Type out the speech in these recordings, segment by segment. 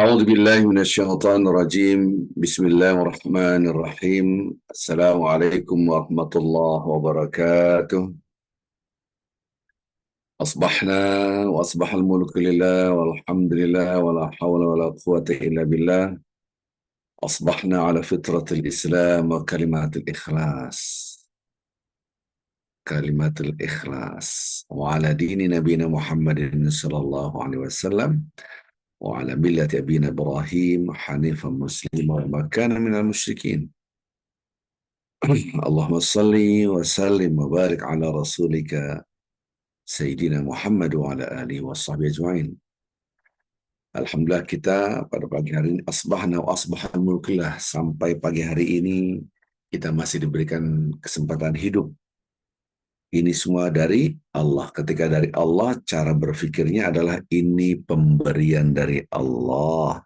أعوذ بالله من الشيطان الرجيم. بسم الله الرحمن الرحيم. السلام عليكم ورحمة الله وبركاته. أصبحنا وأصبح الملك لله والحمد لله ولا حول ولا قوة إلا بالله. أصبحنا على فطرة الإسلام وكلمات الإخلاص، كلمات الإخلاص، وعلى دين نبينا محمد صلى الله عليه وسلم، وعلى ملة أبينا إبراهيم حنيفا مسلما وما كان من المشركين. اللهم صل وسلم وبارك على رسولك Sayyidina Muhammad wa ala alihi wa sahbihi ajma'in. Alhamdulillah, kita pada pagi hari ini asbahna wa asbahal mulkillah. Sampai pagi hari ini kita masih diberikan kesempatan hidup. Ini semua dari Allah. Ketika dari Allah, cara berpikirnya adalah ini pemberian dari Allah.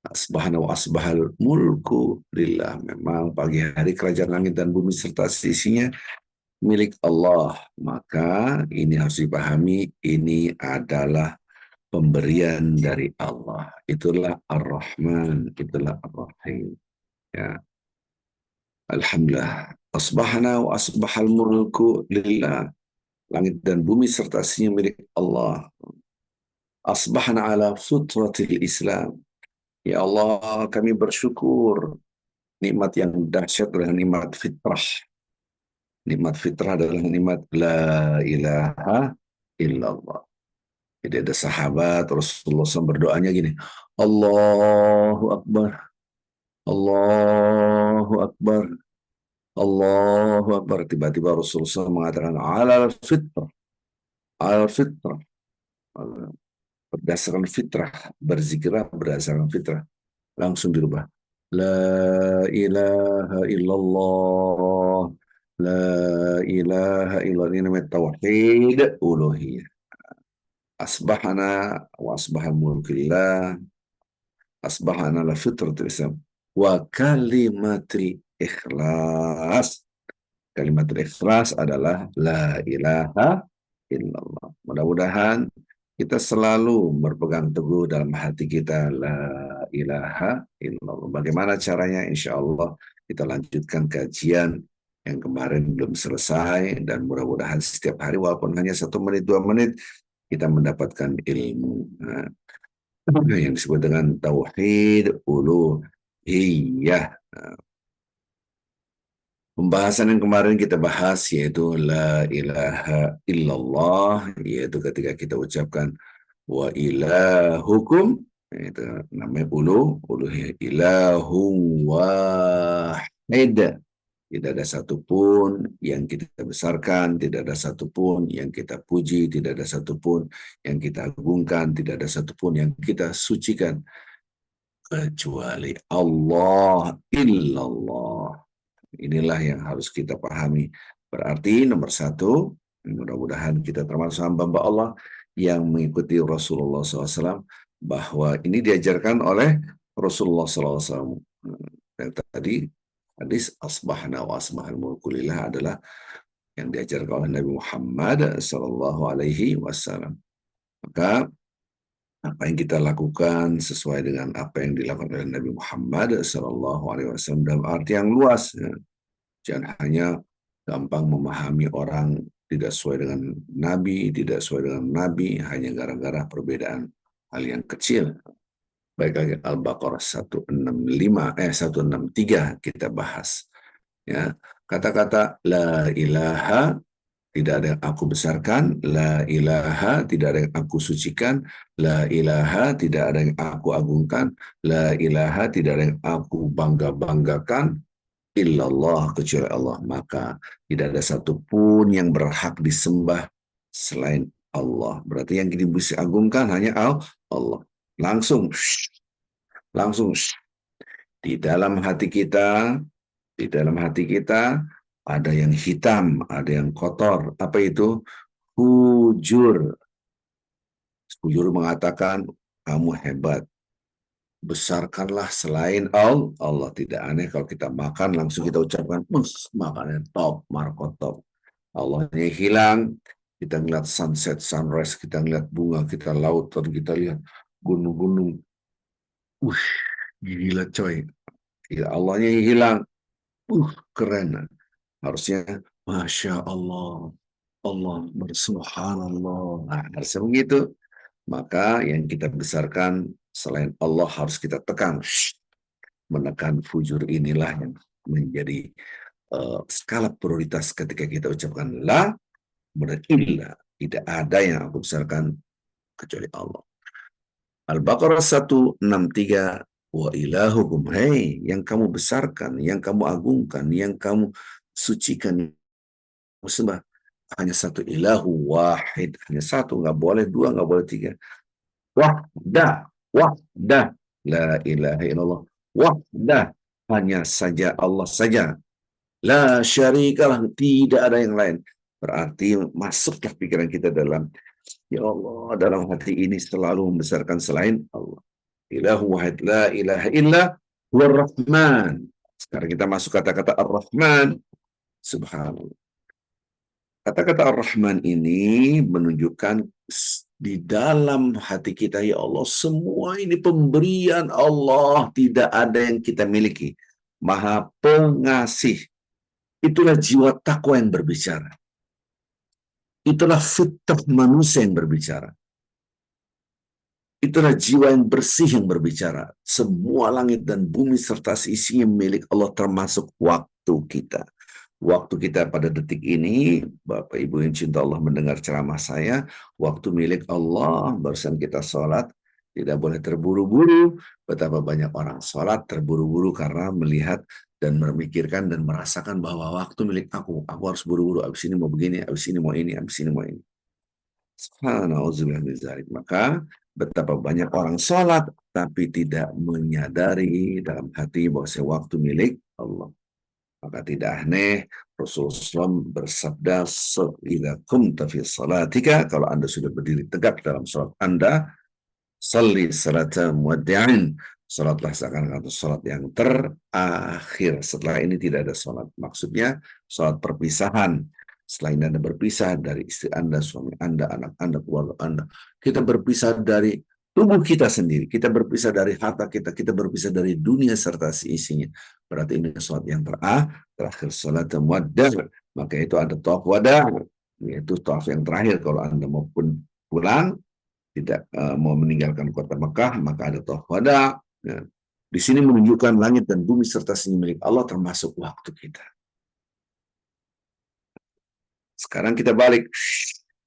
Asbahna wa asbahal mulku lillah. Memang pagi hari kerajaan langit dan bumi serta sisinya milik Allah. Maka ini harus dipahami, ini adalah pemberian dari Allah. Itulah Ar-Rahman, itulah Ar-Rahim. Ya. Alhamdulillah. Asbahna wa asbahal mulku lillah. Langit dan bumi serta isinya milik Allah. Asbahna ala fitratil Islam. Ya Allah, kami bersyukur. Nikmat yang dahsyat adalah nikmat fitrah. Nikmat fitrah adalah nikmat la ilaha illallah. Jadi ada sahabat Rasulullah SAW berdoanya gini, Allahu Akbar, Allahu Akbar, Allahu Akbar. Tiba-tiba Rasulullah SAW mengatakan, alal fitrah, alal fitrah. Berdasarkan fitrah, berzikirlah berdasarkan fitrah. Langsung dirubah. La ilaha illallah, la ilaha illallah. Ini namanya tauhid uluhiyah. Asbahana wa asbahal mulkillah, asbahana la fitratul Islam wa kalimatul ikhlas. Kalimatul ikhlas adalah la ilaha illallah. Mudah-mudahan kita selalu berpegang teguh dalam hati kita la ilaha illallah. Bagaimana caranya? Insya Allah kita lanjutkan kajian yang kemarin belum selesai, dan mudah-mudahan setiap hari walaupun hanya 1 menit 2 menit kita mendapatkan ilmu. Yang disebut dengan tauhid uluhiyah. Pembahasan yang kemarin kita bahas yaitu la ilaha illallah, yaitu ketika kita ucapkan wa ilahukum, itu namanya uluhiyah. Ilahu wahid. Tidak ada satupun yang kita besarkan, tidak ada satupun yang kita puji, tidak ada satupun yang kita agungkan, tidak ada satupun yang kita sucikan kecuali Allah illallah. Inilah yang harus kita pahami. Berarti nomor satu, mudah-mudahan kita termasuk hamba Allah yang mengikuti Rasulullah SAW, bahwa ini diajarkan oleh Rasulullah SAW. Dan tadi hadis asbahna wa asbahal mulku lillah adalah yang diajarkan oleh Nabi Muhammad SAW. Maka apa yang kita lakukan sesuai dengan apa yang dilakukan oleh Nabi Muhammad SAW dalam arti yang luas. Ya. Jangan hanya gampang memahami orang tidak sesuai dengan Nabi, tidak sesuai dengan Nabi, hanya gara-gara perbedaan hal yang kecil. Baik lagi Al-Baqarah 163 kita bahas. Ya, kata-kata la ilaha, tidak ada yang aku besarkan, la ilaha, tidak ada yang aku sucikan, la ilaha, tidak ada yang aku agungkan, la ilaha, tidak ada yang aku bangga-banggakan, illallah, kecuali Allah. Maka tidak ada satupun yang berhak disembah selain Allah. Berarti yang kita bisa agungkan hanya Allah. Langsung di dalam hati kita, di dalam hati kita ada yang hitam, ada yang kotor. Apa itu? Fujur. Fujur mengatakan kamu hebat, besarkanlah selain Allah. Tidak aneh kalau kita makan langsung kita ucapkan makannya top, markot top. Allahnya hilang. Kita ngeliat sunset, sunrise, kita ngeliat bunga, kita lautan, kita lihat gunung-gunung, Uh, gila coy. Gila, Allahnya hilang. Keren. Harusnya, Masya Allah. Allah bersubhanallah. Nah, harusnya begitu. Maka yang kita besarkan selain Allah harus kita tekan. Menekan fujur inilah yang menjadi skala prioritas ketika kita ucapkan la dan illa. Tidak ada yang aku besarkan kecuali Allah. Al-Baqarah 163, wa ilahukum, hei yang kamu besarkan, yang kamu agungkan, yang kamu sucikan, sembah hanya satu, ilahu wahid, hanya satu, nggak boleh dua, nggak boleh tiga. Wahdah, wahdah, la ilaha illallah, wahdah, hanya saja Allah saja, la syarikalah, tidak ada yang lain. Berarti masuklah pikiran kita dalam, ya Allah, dalam hati ini selalu membesarkan selain Allah. Ilahu wahid, la ilaha illa huwar rahman. Sekarang kita masuk kata-kata ar-Rahman. Subhanallah. Kata-kata ar-Rahman ini menunjukkan di dalam hati kita, ya Allah, semua ini pemberian Allah, tidak ada yang kita miliki. Maha pengasih. Itulah jiwa takwa yang berbicara. Itulah fitrah manusia yang berbicara. Itulah jiwa yang bersih yang berbicara. Semua langit dan bumi serta isinya milik Allah, termasuk waktu kita. Waktu kita pada detik ini, Bapak Ibu yang cinta Allah mendengar ceramah saya, waktu milik Allah, barusan kita sholat, tidak boleh terburu-buru. Betapa banyak orang sholat terburu-buru karena melihat dan memikirkan dan merasakan bahwa waktu milik aku harus buru-buru, abis ini mau begini, abis ini mau ini, abis ini mau ini. Subhanallah. Maka betapa banyak orang sholat tapi tidak menyadari dalam hati bahwa waktu milik Allah. Maka tidak aneh Rasulullah SAW bersabda, "Idza qumta fi salatika", kalau Anda sudah berdiri tegak dalam salat Anda, "Shalli salata muwaddi'in", salatlah seakan-akan salat yang terakhir. Setelah ini tidak ada salat. Maksudnya salat perpisahan. Selain Anda berpisah dari istri Anda, suami Anda, anak Anda, keluarga Anda, kita berpisah dari tubuh kita sendiri, kita berpisah dari harta kita, kita berpisah dari dunia serta isinya. Berarti ini salat yang terakhir, salat muwaddi'. Maka itu ada tawaf wada', yaitu tawaf yang terakhir. Kalau Anda mau pulang, tidak mau meninggalkan kota Mekah, maka ada tawaf wada'. Ya. Di sini menunjukkan langit dan bumi serta isinya milik Allah, termasuk waktu kita. Sekarang kita balik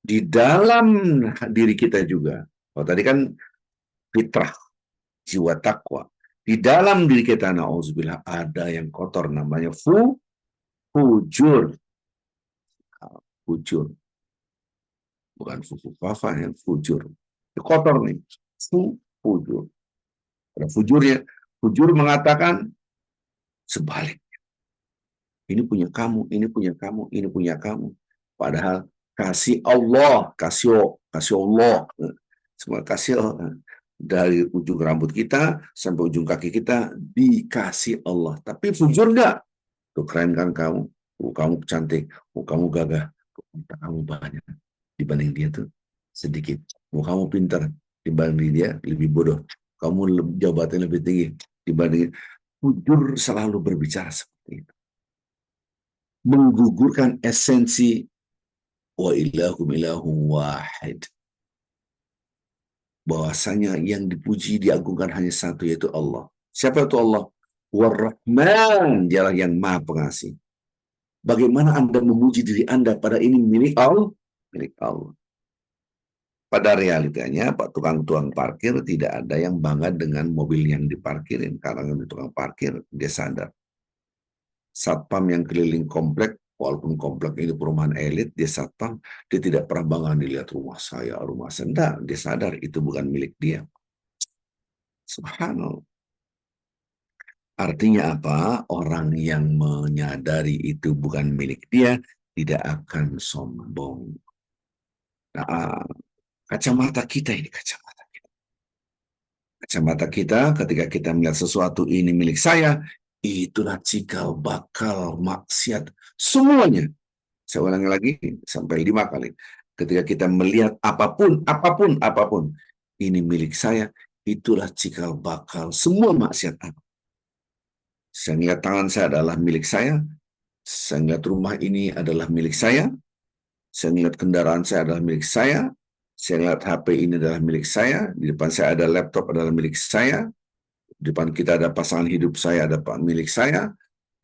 di dalam diri kita juga. Oh, tadi kan fitrah, jiwa takwa. Di dalam diri kita, na'udzubillah, ada yang kotor, namanya fujur. Fujur. Bukan fufafa, yang fujur. Itu kotor nih. Fujur. Ada fujurnya. Fujur mengatakan sebalik. Ini punya kamu, ini punya kamu, ini punya kamu. Padahal kasih Allah, kasih Allah, semua kasih Allah. Dari ujung rambut kita sampai ujung kaki kita dikasih Allah. Tapi fujur enggak? Tuh keren kan kamu, kamu cantik, kamu gagah, kamu banyak dibanding dia tuh sedikit. Kamu pintar dibanding dia lebih bodoh. Kamu jabatan lebih tinggi dibanding. Fujur selalu berbicara seperti itu. Menggugurkan esensi wa ilahum ilahum wahid. Bahwasanya yang dipuji diagungkan hanya satu, yaitu Allah. Siapa itu Allah? War-Rahman, dialah yang Maha Pengasih. Bagaimana Anda memuji diri Anda pada ini milik Allah? Milik Allah. Pada realitanya, Pak tukang parkir tidak ada yang bangga dengan mobil yang diparkirin. Karena yang tukang parkir, dia sadar. Satpam yang keliling komplek, walaupun komplek ini perumahan elit, dia satpam, dia tidak pernah bangga dilihat rumah saya. Enggak, dia sadar itu bukan milik dia. Subhanallah. Artinya apa? Orang yang menyadari itu bukan milik dia, tidak akan sombong. Nah, kacamata kita ini, kacamata kita. Kacamata kita ketika kita melihat sesuatu ini milik saya, itulah cikal bakal maksiat semuanya. Saya ulangi lagi sampai 5 kali. Ketika kita melihat apapun, ini milik saya, itulah cikal bakal semua maksiat aku. Saya ingat tangan saya adalah milik saya ingat rumah ini adalah milik saya ingat kendaraan saya adalah milik saya ingat HP ini adalah milik saya, di depan saya ada laptop adalah milik saya, di depan kita ada pasangan hidup saya ada milik saya,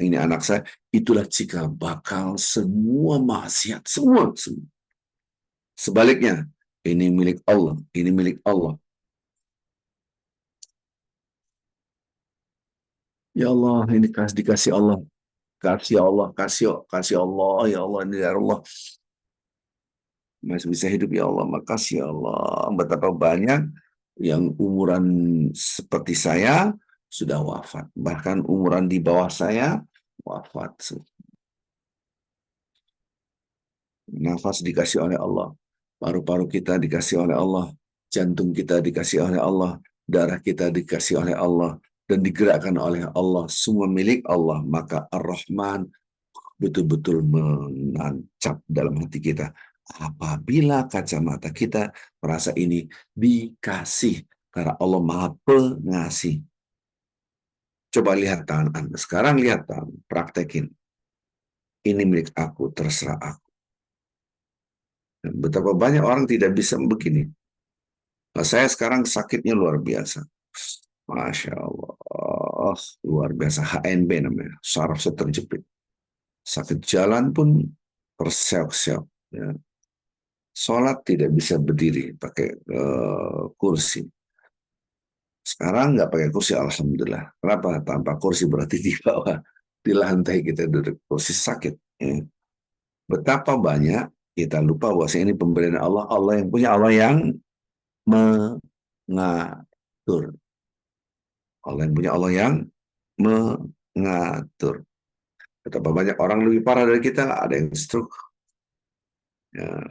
ini anak saya, itulah cikal bakal semua maksiat, semua. Sebaliknya, ini milik Allah, ini milik Allah. Ya Allah, ini dikasih Allah, kasih Allah, kasih Allah, ya Allah, ini dari Allah. Masih bisa hidup, ya Allah, makasih ya Allah. Betapa banyak yang umuran seperti saya sudah wafat. Bahkan umuran di bawah saya wafat. Nafas dikasih oleh Allah. Paru-paru kita dikasih oleh Allah. Jantung kita dikasih oleh Allah. Darah kita dikasih oleh Allah. Dan digerakkan oleh Allah. Semua milik Allah. Maka Ar-Rahman betul-betul menancap dalam hati kita. Apabila kacamata kita merasa ini dikasih. Karena Allah Maha Pengasih. Coba lihat tangan Anda. Sekarang lihat tangan. Praktekin. Ini milik aku, terserah aku. Betapa banyak orang tidak bisa begini. Nah, saya sekarang sakitnya luar biasa. Masya Allah. Luar biasa. HNB namanya. Saraf saya terjepit. Sakit jalan pun terseok-seok. Ya. Sholat tidak bisa berdiri pakai kursi. Sekarang nggak pakai kursi, alhamdulillah. Kenapa? Tanpa kursi berarti di bawah, di lantai kita duduk. Kursi sakit. Ya. Betapa banyak kita lupa bahwa ini pemberian Allah. Allah yang punya, Allah yang mengatur. Allah yang punya, Allah yang mengatur. Betapa banyak orang lebih parah dari kita. Ada yang stroke. Ya.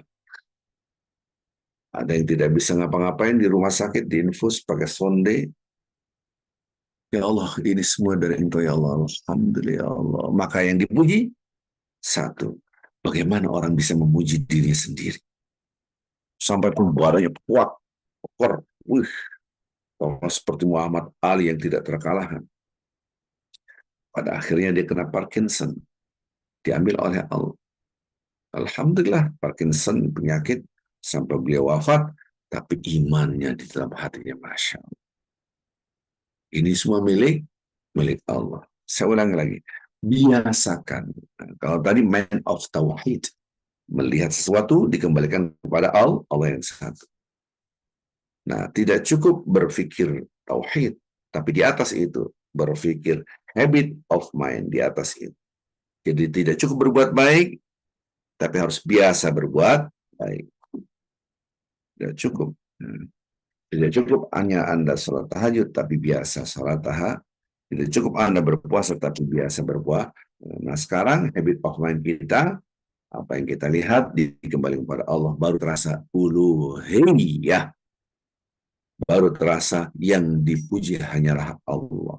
Ada yang tidak bisa ngapa-ngapain di rumah sakit, diinfus pakai sonde. Ya Allah, ini semua dari Engkau ya Allah. Alhamdulillah ya Allah. Maka yang dipuji, satu. Bagaimana orang bisa memuji dirinya sendiri? Sampai pun badannya kuat, kokoh. Orang seperti Muhammad Ali yang tidak terkalahkan. Pada akhirnya dia kena Parkinson. Diambil oleh Allah. Alhamdulillah, Parkinson penyakit sampai beliau wafat, tapi imannya di dalam hatinya, Masya Allah. Ini semua milik Allah. Saya ulang lagi. Biasakan. Nah, kalau tadi man of tauhid, melihat sesuatu dikembalikan kepada Allah, Allah yang satu. Nah, tidak cukup berpikir tauhid, tapi di atas itu berpikir habit of mind di atas itu. Jadi tidak cukup berbuat baik, tapi harus biasa berbuat baik. Tidak cukup. Tidak cukup hanya Anda salat tahajud, tapi biasa salat tahajud. Tidak cukup Anda berpuasa, tapi biasa berpuasa. Nah, sekarang habit of mind kita, apa yang kita lihat, dikembalikan kepada Allah. Baru terasa uluhiyah. Baru terasa yang dipuji hanyalah Allah.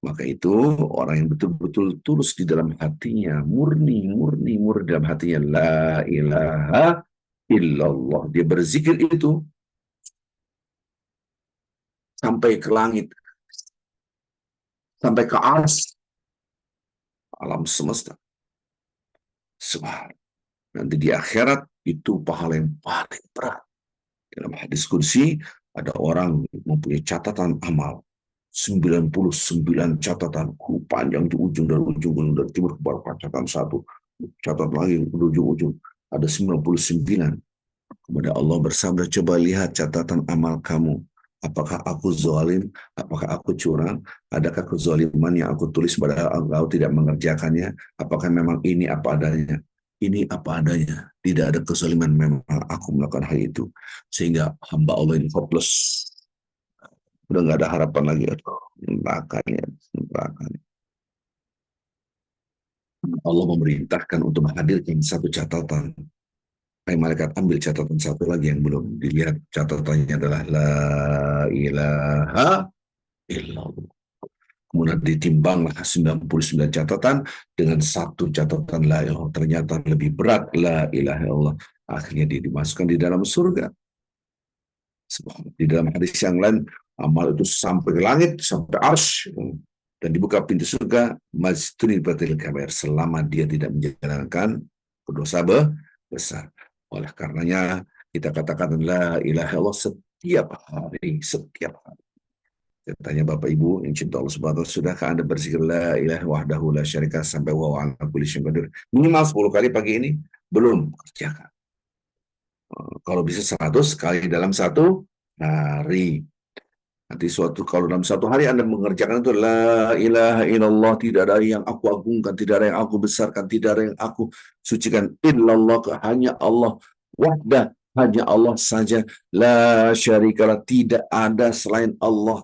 Maka itu orang yang betul-betul tulus di dalam hatinya, murni dalam hatinya, la ilaha illallah. Dia berzikir itu sampai ke langit, sampai ke alam semesta. Subhanallah. Nanti di akhirat itu pahala yang paling berat. Dalam hadis kursi ada orang mempunyai catatan amal 99 catatan, panjang di ujung dari ujung dari timur ke barat, catatan satu, catatan lagi di ujung-ujung ada 99. Kemudian Allah bersabda, coba lihat catatan amal kamu. Apakah aku zalim? Apakah aku curang? Adakah kezaliman yang aku tulis pada engkau tidak mengerjakannya? Apakah memang ini apa adanya? Ini apa adanya. Tidak ada kezaliman, memang aku melakukan hal itu. Sehingga hamba Allah ini hopeless. Udah nggak ada harapan lagi. Nerakanya. Allah memerintahkan untuk menghadirkan satu catatan. Hai malaikat, ambil catatan satu lagi yang belum dilihat. Catatannya adalah la ilaha illallah. Kemudian ditimbanglah 99 catatan dengan satu catatan la ilaha. Ternyata lebih berat la ilaha illallah. Akhirnya dia dimasukkan di dalam surga. Di dalam hadis yang lain, amal itu sampai ke langit, sampai arsy, dan dibuka pintu surga, majtuni batil kabair, selama dia tidak menjalankan dosa besar. Oleh karenanya, kita katakan la ilaha illallah setiap hari, setiap hari. Saya tanya Bapak Ibu yang cinta Allah Subhanahu wa taala, sudahkah Anda berzikir la ilaha wahdahu la syarika sampai wa ala kulli syai'in qadir minimal 10 kali pagi ini? Belum, kerjakan. Kalau bisa 100 kali dalam satu hari. Nanti kalau dalam satu hari Anda mengerjakan itu la ilaha illallah, tidak ada yang aku agungkan, tidak ada yang aku besarkan, tidak ada yang aku sucikan, illallah, hanya Allah, wahdah, hanya Allah saja, la syarikalah, tidak ada selain Allah,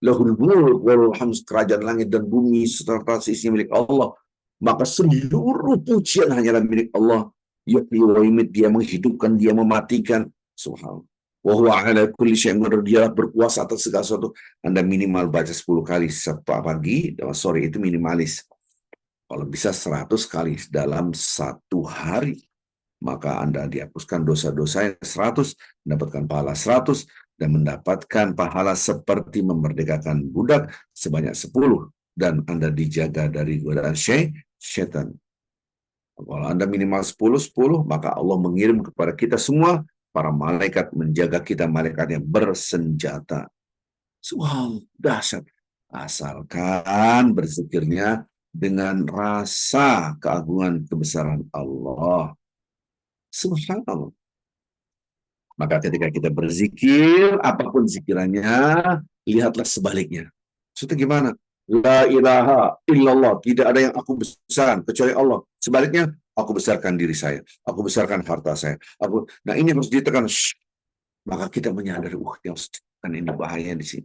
lahul mulk walul hamd, kerajaan langit dan bumi serta isinya milik Allah, maka seluruh pujian hanyalah milik Allah. Yuhyi wa yumiit, dia menghidupkan, dia mematikan, subhanallah. Wa huwa ala kulli syai'in qadir, dia berkuasa atas segala sesuatu. Anda minimal baca 10 kali setiap pagi, sorry itu minimalis. Kalau bisa 100 kali dalam satu hari, maka Anda dihapuskan dosa-dosa yang 100, mendapatkan pahala 100, dan mendapatkan pahala seperti memerdekakan budak sebanyak 10, dan Anda dijaga dari godaan syaitan. Kalau Anda minimal 10, maka Allah mengirim kepada kita semua para malaikat menjaga kita, malaikat yang bersenjata. Wow, dahsyat. Asalkan berzikirnya dengan rasa keagungan kebesaran Allah. Subhanallah. Maka ketika kita berzikir, apapun zikirannya, lihatlah sebaliknya. Maksudnya gimana? La ilaha illallah, tidak ada yang aku besarkan kecuali Allah. Sebaliknya, aku besarkan diri saya, aku besarkan harta saya. Nah ini harus ditekan. Maka kita menyadari, yang harus ditekan, ini bahaya di sini.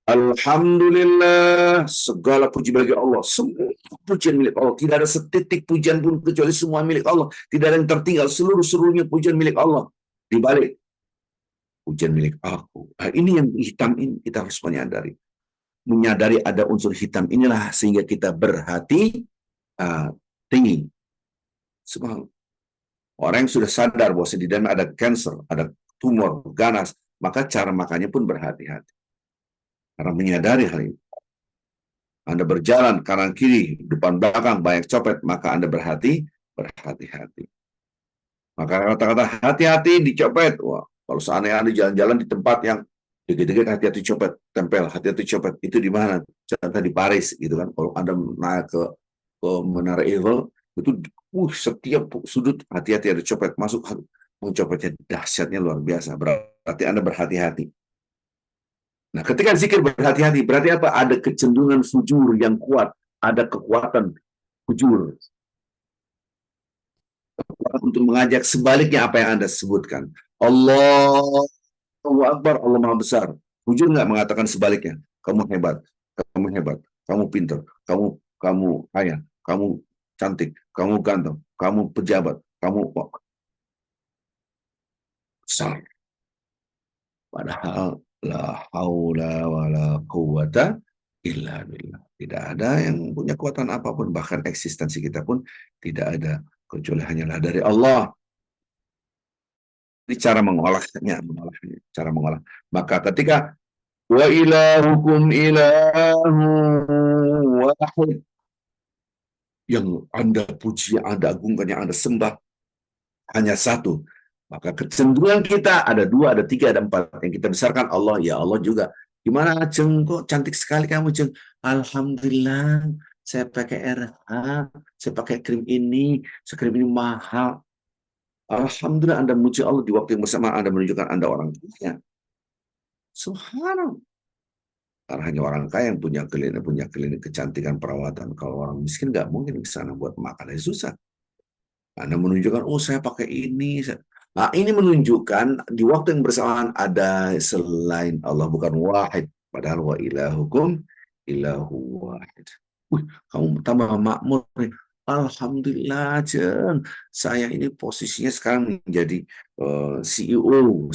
Alhamdulillah, segala puji bagi Allah. Semua pujian milik Allah. Tidak ada setitik pujian pun kecuali semua milik Allah. Tidak ada yang tertinggal. Seluruhnya pujian milik Allah. Di balik pujian milik aku. Nah, ini yang hitam ini kita harus menyadari. Menyadari ada unsur hitam inilah sehingga kita berhati tinggi. Subhanallah. Orang yang sudah sadar bahwa di dalam ada kanker, ada tumor, ganas, maka cara makannya pun berhati-hati. Karena menyadari hal ini. Anda berjalan kanan kiri, depan belakang banyak copet, maka Anda berhati-hati. Maka kata-kata hati-hati dicopet. Wah, kalau seandainya Anda jalan-jalan di tempat yang dikit-dikit hati-hati copet, tempel, hati-hati copet, itu di mana? Contohnya di Paris gitu kan. Kalau Anda naik ke Menara Eiffel, itu setiap sudut hati-hati ada copet, masuk mencopetnya, dahsyatnya luar biasa. Berarti Anda berhati-hati. Nah, ketika zikir berhati-hati, berarti apa? Ada kecenderungan fujur yang kuat, ada kekuatan fujur untuk mengajak sebaliknya apa yang Anda sebutkan. Allahu Akbar, Allah Maha Besar. Fujur nggak mengatakan sebaliknya. Kamu hebat, kamu pintar, kamu kaya, kamu cantik, kamu ganteng, kamu pejabat, kamu besar. Padahal la haula wala quwata illa billah. Tidak ada yang punya kekuatan apapun, bahkan eksistensi kita pun tidak ada kecuali hanyalah dari Allah. Ini cara mengolahnya, cara mengolah. Maka ketika wa ilahukum ilahu wahid, yang Anda puji, yang Anda agungkan, yang Anda sembah hanya satu, maka kecenderungan kita ada 2, ada 3, ada 4. Yang kita besarkan Allah, ya Allah juga. Gimana Ceng, kok cantik sekali kamu Ceng? Alhamdulillah, saya pakai RH, saya pakai krim ini mahal. Alhamdulillah, Anda memuji Allah, di waktu yang bersama Anda menunjukkan Anda orang kaya. Subhanallah. Karena hanya orang kaya yang punya klinik kecantikan perawatan. Kalau orang miskin nggak mungkin ke sana buat makan, susah. Anda menunjukkan, oh saya pakai ini. Nah, ini menunjukkan di waktu yang bersamaan ada selain Allah, bukan wahid. Padahal wa ilahukum ilahu wahid. Kamu tambah makmur nih. Alhamdulillah, Jen. Saya ini posisinya sekarang menjadi CEO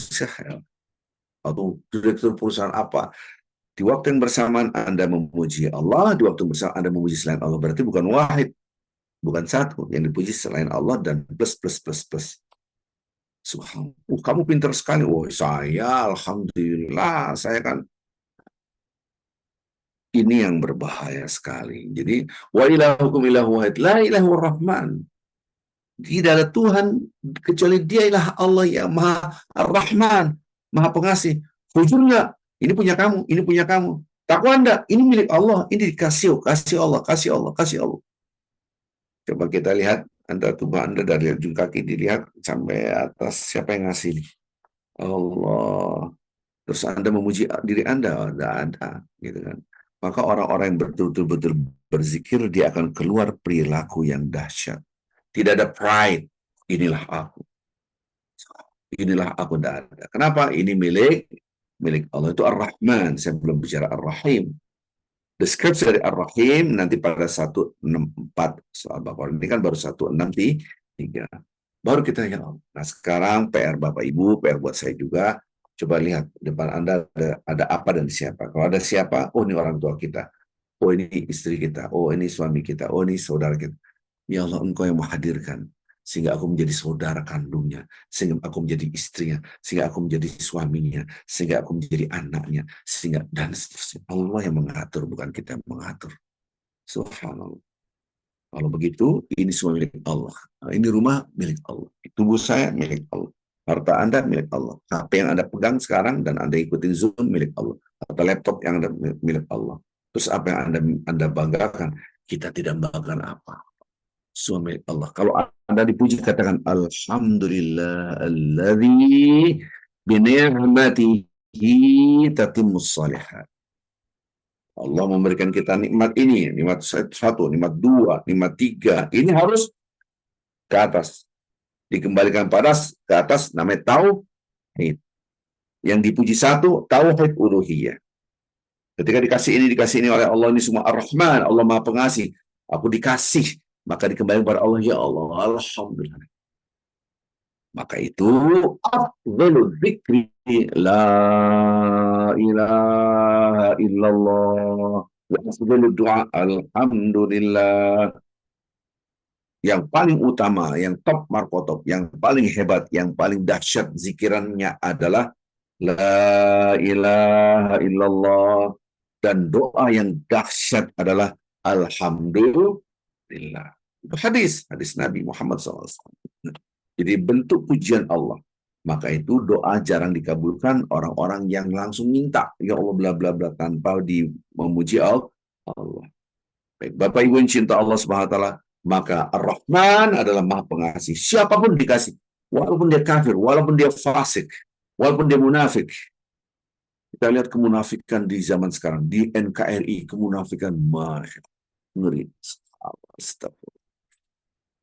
atau direktur perusahaan apa. Di waktu yang bersamaan Anda memuji Allah, di waktu yang bersamaan Anda memuji selain Allah. Berarti bukan wahid, bukan satu. Yang dipuji selain Allah dan plus. Subhanallah. Kamu pintar sekali. Oh, saya alhamdulillah, saya kan ini yang berbahaya sekali. Jadi, wa ilahukum ilahu wahid, la ilahu rahman. Tidak ada Tuhan kecuali Dia ialah Allah yang Maha Ar-Rahman, Maha Pengasih. Jujur nggak? Ini punya kamu, ini punya kamu. Takwa enggak? Ini milik Allah, ini dikasih, kasih Allah, kasih Allah, kasih Allah. Coba kita lihat antara tubuh Anda dari ujung kaki dilihat sampai atas, siapa yang ngasih ini? Allah. Terus Anda memuji diri Anda, oh, tidak ada, gitu kan. Maka orang-orang yang betul-betul berzikir, dia akan keluar perilaku yang dahsyat. Tidak ada pride. Inilah aku. Inilah aku, tidak ada. Kenapa? Ini milik Allah. Itu Ar-Rahman. Saya belum bicara Ar-Rahim. Deskripsi dari Ar-Rahim nanti pada 164 soal Baqarah. Ini kan baru 163. Baru kita ya Allah. Nah sekarang PR Bapak Ibu, PR buat saya juga. Coba lihat depan Anda ada apa dan siapa. Kalau ada siapa, oh ini orang tua kita. Oh ini istri kita. Oh ini suami kita. Oh ini saudara kita. Ya Allah, Engkau yang menghadirkan. Sehingga aku menjadi saudara kandungnya. Sehingga aku menjadi istrinya. Sehingga aku menjadi suaminya. Sehingga aku menjadi anaknya. Sehingga dan seterusnya. Allah yang mengatur, bukan kita yang mengatur. Subhanallah. Kalau begitu, ini semua milik Allah. Ini rumah milik Allah. Tubuh saya milik Allah. Harta Anda milik Allah. HP yang Anda pegang sekarang dan Anda ikutin Zoom milik Allah. Atau laptop yang Anda milik Allah. Terus apa yang Anda banggakan? Kita tidak membanggakan apa. Semua milik Allah. Kalau Anda dipuji, katakan Alhamdulillah alladzi bini'matihi tatimmus shalihat. Allah memberikan kita nikmat ini, nikmat satu, nikmat dua, nikmat tiga. Ini harus ke atas. Dikembalikan ke atas, namanya tauhid. Yang dipuji satu, tauhid uluhiyah. Ketika dikasih ini oleh Allah, ini semua Ar-Rahman, Allah Maha Pengasih. Aku dikasih, maka dikembalikan kepada Allah, ya Allah, Alhamdulillah. Maka itu afdhalul dzikri la ilaha illallah wa afdhalud du'a alhamdulillah. Yang paling utama, yang top markotop, yang paling hebat, yang paling dahsyat zikirannya adalah la ilaha illallah, dan doa yang dahsyat adalah alhamdulillah. Itu hadis Nabi Muhammad SAW. Jadi bentuk pujian Allah. Maka itu doa jarang dikabulkan orang-orang yang langsung minta, ya Allah bla bla bla, tanpa memuji Allah. Baik, Bapak Ibu yang cinta Allah Subhanahu wa taala, maka Ar-Rahman adalah Maha Pengasih. Siapapun dikasih, walaupun dia kafir, walaupun dia fasik, walaupun dia munafik. Kita lihat kemunafikan di zaman sekarang, di NKRI, kemunafikan ngeri.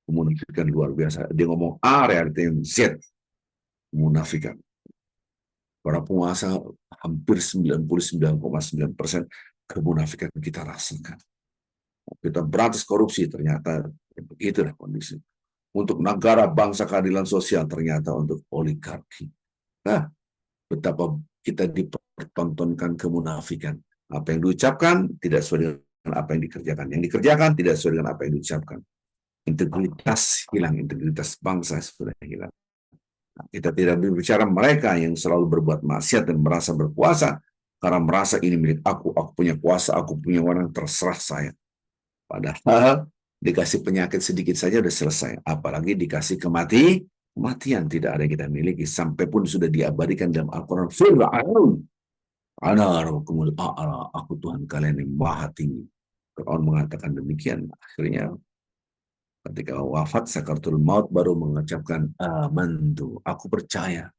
Kemunafikan luar biasa. Dia ngomong A, realitanya Z. Kemunafikan. Para penguasa hampir 99,9% kemunafikan kita rasakan. Kita berantas korupsi, ternyata begitulah kondisi. Untuk negara, bangsa, keadilan sosial, ternyata untuk oligarki. Nah, betapa kita dipertontonkan kemunafikan. Apa yang diucapkan tidak sesuai dengan apa yang dikerjakan. Yang dikerjakan tidak sesuai dengan apa yang diucapkan. Integritas hilang, integritas bangsa sudah hilang. Nah, kita tidak berbicara mereka yang selalu berbuat maksiat dan merasa berkuasa, karena merasa ini milik aku punya kuasa, aku punya wewenang, terserah saya. Padahal dikasih penyakit sedikit saja udah selesai. Apalagi dikasih kematian, tidak ada yang kita miliki. Sampai pun sudah diabadikan dalam Al-Quran. Fir'aun, ana rabbukumul a'la, aku Tuhan kalian yang maha tinggi. Fir'aun mengatakan demikian. Akhirnya ketika wafat sakaratul maut baru mengucapkan amantu, aku percaya.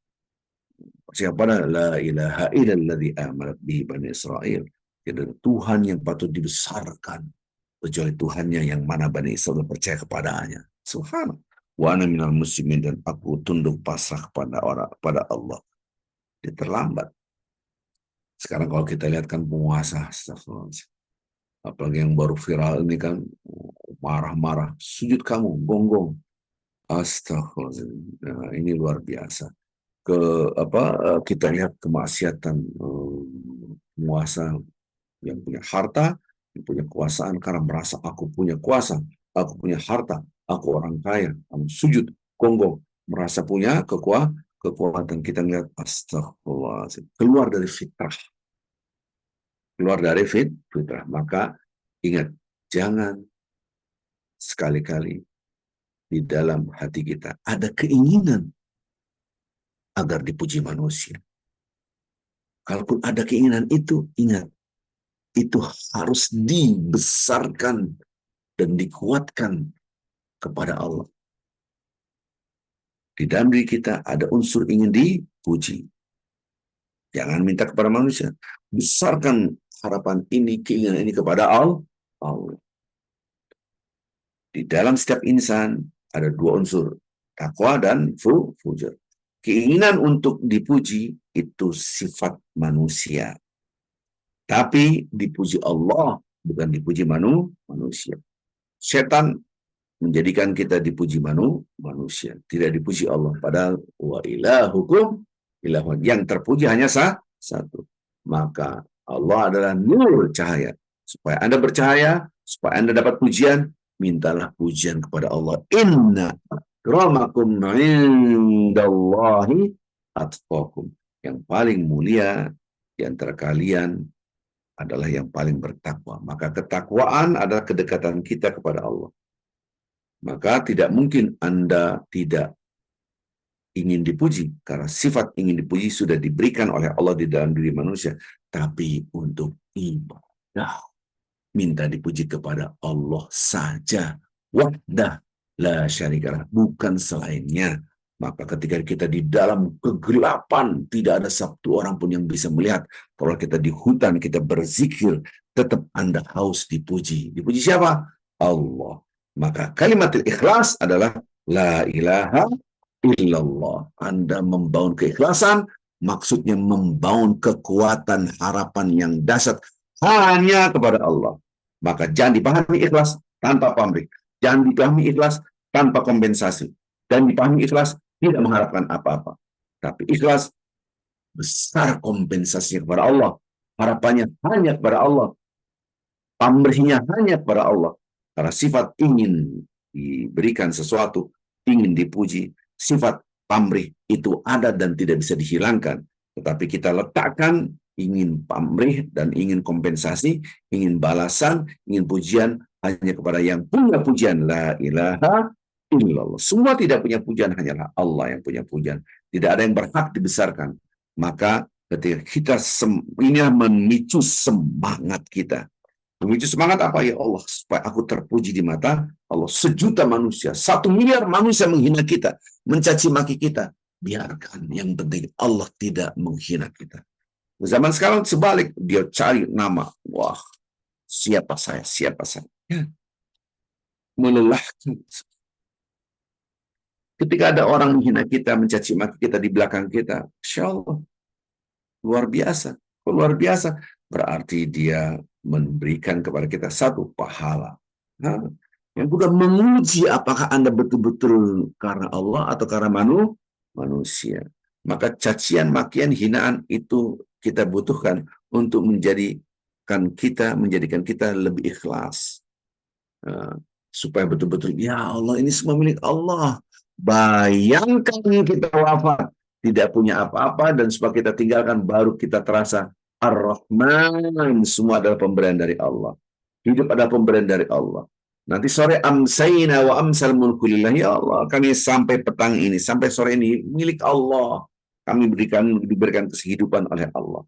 Siapa la ilaha illalladzi amanat bihi bani Israil. Tidak ada Tuhan yang patut dibesarkan kecuali Tuhannya yang mana Bani Israel percaya kepadanya. Subhanallah. Wa ana minal muslimin, dan aku tunduk pasrah kepada Allah. Dia terlambat. Sekarang kalau kita lihat kan penguasa, apalagi yang baru viral ini kan marah-marah, sujud kamu, gonggong. Astagfirullahaladzim. Nah, ini luar biasa. Kita lihat kemaksiatan penguasa yang punya harta, yang punya kekuasaan karena merasa aku punya kuasa, aku punya harta, aku orang kaya, kamu sujud, gonggong. merasa punya kekuatan, kita melihat astagfirullah, keluar dari fitrah. Maka ingat, jangan sekali-kali di dalam hati kita ada keinginan agar dipuji manusia. Kalaupun ada keinginan itu, ingat, itu harus dibesarkan dan dikuatkan kepada Allah. Di dalam diri kita ada unsur ingin dipuji. Jangan minta kepada manusia. Besarkan harapan ini, keinginan ini kepada Allah. Di dalam setiap insan ada dua unsur, takwa dan fujur. Keinginan untuk dipuji itu sifat manusia. Tapi dipuji Allah, bukan dipuji manusia. Setan menjadikan kita dipuji manusia, tidak dipuji Allah. Padahal wa ilahukum ilahun, yang terpuji hanya satu. Maka Allah adalah nur, cahaya. Supaya Anda bercahaya, supaya Anda dapat pujian, mintalah pujian kepada Allah. Inna akramakum indallahi atqakum. Yang paling mulia di antara kalian adalah yang paling bertakwa. Maka ketakwaan adalah kedekatan kita kepada Allah. Maka tidak mungkin Anda tidak ingin dipuji, karena sifat ingin dipuji sudah diberikan oleh Allah di dalam diri manusia. Tapi untuk ibadah, minta dipuji kepada Allah saja. Wahdah la syarikalah, bukan selainnya. Maka ketika kita di dalam kegelapan, tidak ada satu orang pun yang bisa melihat. Kalau kita di hutan, kita berzikir, tetap Anda haus dipuji. Dipuji siapa? Allah. Maka kalimat ikhlas adalah la ilaha illallah. Anda membangun keikhlasan, maksudnya membangun kekuatan harapan yang dahsyat hanya kepada Allah. Maka jangan dipahami ikhlas tanpa pamrih. Jangan dipahami ikhlas tanpa kompensasi. Dan dipahami ikhlas tidak mengharapkan apa-apa. Tapi ikhlas besar kompensasinya kepada Allah. Harapannya hanya kepada Allah. Pamrihnya hanya kepada Allah. Karena sifat ingin diberikan sesuatu, ingin dipuji, sifat pamrih itu ada dan tidak bisa dihilangkan. Tetapi kita letakkan ingin pamrih dan ingin kompensasi, ingin balasan, ingin pujian hanya kepada yang punya pujian. La ilaha illallah. Semua tidak punya pujian, hanyalah Allah yang punya pujian. Tidak ada yang berhak dibesarkan. Maka ketika kita ini memicu semangat kita. Memicu semangat apa? Ya Allah, supaya aku terpuji di mata Allah. 1 juta manusia, 1 miliar manusia menghina kita, mencaci maki kita. Biarkan, yang penting Allah tidak menghina kita. Zaman sekarang sebalik, dia cari nama. Wah, siapa saya? Siapa saya? Ya. Melelahkan. Ketika ada orang menghina kita, mencaci maki kita di belakang kita, Insya Allah, luar biasa. Luar biasa. Berarti dia memberikan kepada kita satu pahala. Nah, yang kedua, menguji apakah Anda betul-betul karena Allah atau karena manusia. Maka cacian, makian, hinaan itu kita butuhkan untuk menjadikan kita lebih ikhlas. Supaya betul-betul, ya Allah, ini semua milik Allah. Bayangkan kita wafat, tidak punya apa-apa, dan supaya kita tinggalkan, baru kita terasa Ar-Rahman, semua adalah pemberian dari Allah. Hidup adalah pemberian dari Allah. Nanti sore amsayna wa amsal mulku lillah. Ya Allah, kami sampai petang ini, sampai sore ini milik Allah. Kami diberikan kehidupan oleh Allah.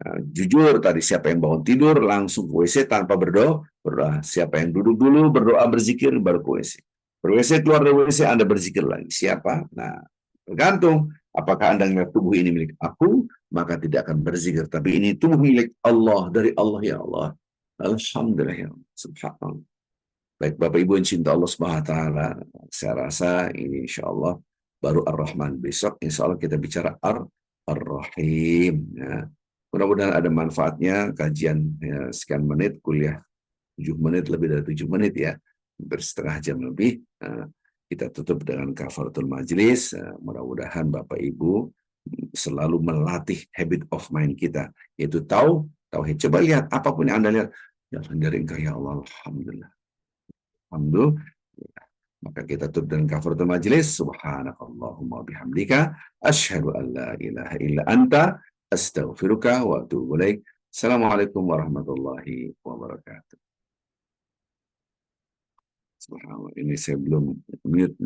Nah, jujur tadi, siapa yang bangun tidur langsung ke WC tanpa berdoa. Siapa yang duduk dulu berdoa berzikir baru ke WC. Ber-WC, keluar dari WC Anda berzikir lagi. Siapa? Nah, tergantung. Apakah Anda melihat tubuh ini milik aku, maka tidak akan berzikir. Tapi ini tubuh milik Allah, dari Allah, ya Allah. Alhamdulillah, ya Allah. Subhanallah. Baik Bapak Ibu yang cinta Allah Subhanahu wa taala, saya rasa ini insya Allah baru Ar-Rahman. Besok insya Allah kita bicara Ar-Rahim. Ya. Mudah-mudahan ada manfaatnya kajian ya, sekian menit, kuliah 7 menit, lebih dari 7 menit ya, bersetengah jam lebih. Kita tutup dengan kafaratul majlis. Mudah-mudahan Bapak Ibu selalu melatih habit of mind kita, yaitu tauhid. Coba lihat, apapun yang Anda lihat, ya dari Engkau ya Allah, Alhamdulillah. Alhamdulillah. Maka kita tutup dengan kafaratul majlis. Subhanakallahumma bihamdika asyhadu an la ilaha illa anta astaghfiruka wa atubu ilaik. Assalamualaikum warahmatullahi wabarakatuh. Subhanallah, ini saya belum mute.